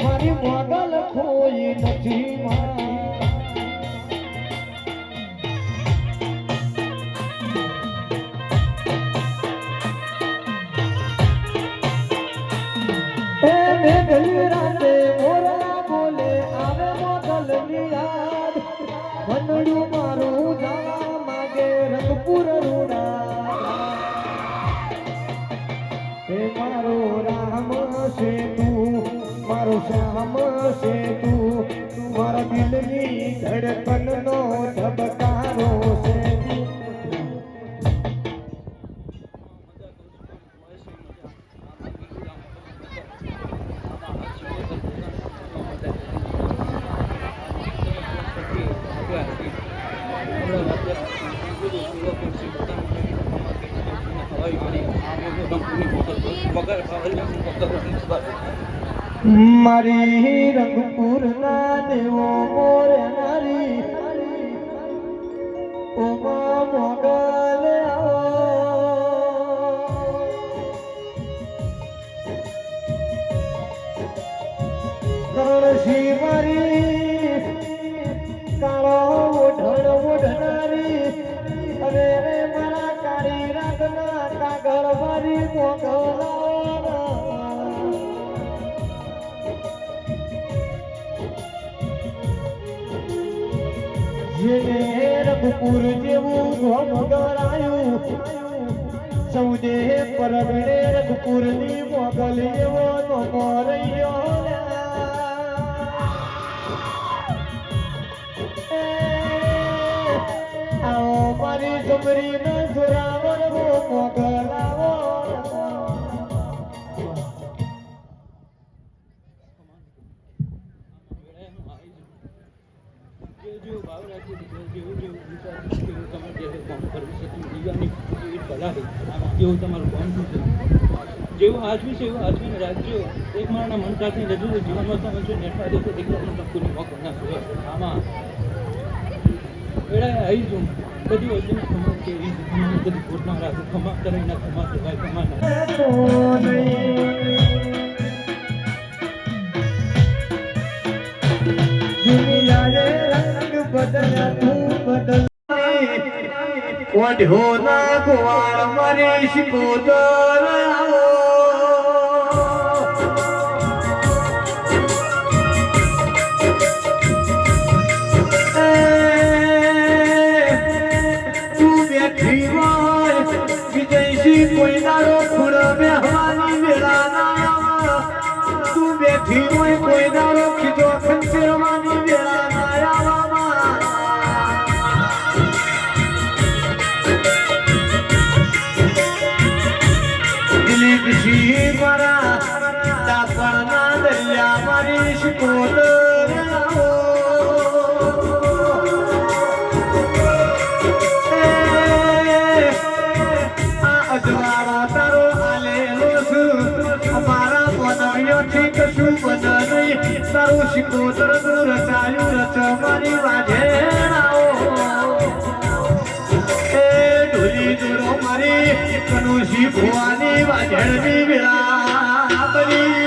મારી મોગલ ખોઈ નથી રાતે મોરલા બોલે આવે મોગલ ની યાદ વનડું મારું જવા માગે રંગપુર રૂડા હે મારો રામ છે તું મારો શ્યામ છે તું મારા દિલની ધડકન નો ધબકારો છે મારી રંગપુર ના દેવો મોરે નારી ઓમા મોગલ કરણસી મારી કાળો ઓઢણ ઓઢનારી અરે રે મારા કાળી રાતના કાગળ મારી મોગલ રંગપુર જેવું ધોમ ગરાયું સૌદે પરગણે રંગપુર ની મોગલ એવો નો મોરૈયો આવો મારી જમરી ન જોરાવર મોગલ આવો જેવું તમારું કામ શું છે જેવું આજવી છે એવું આજવીને રાખજો એક મારાના મન સાથે રજૂ જીવનમાં તમે જો નેઠા દેશો એકદમ તંકુની મોકો ના છે આમાં એડા આવી છું બધી વસ્તુને ખમા કેવી બધી ખોટમાં રાખો ખમા કરીને ખમા સેવાય ખમા રંગ બદલ્યા તું બદલ ઓઢો ના ગોવાળ મારી શિકોદર તું બેઠી હોય વિજયસી કોઈ દારો ખૂણ બેહવાની વેળા ના તું બેઠી હોય કોઈ દારો ખીજો ખંચેરવાની વેળા ના મારા દાપણના દરિયા મારી શિકોદર આ અજવાળો તારો આલેલો છું અમારા મનયોથી કશું બન નહીં તારું શિકોદર નું રચાયું રચ મારી વાજેણાઓ ઢોલી દૂરો મારી કનુષી ભુવાની વાજેણની વિરા બની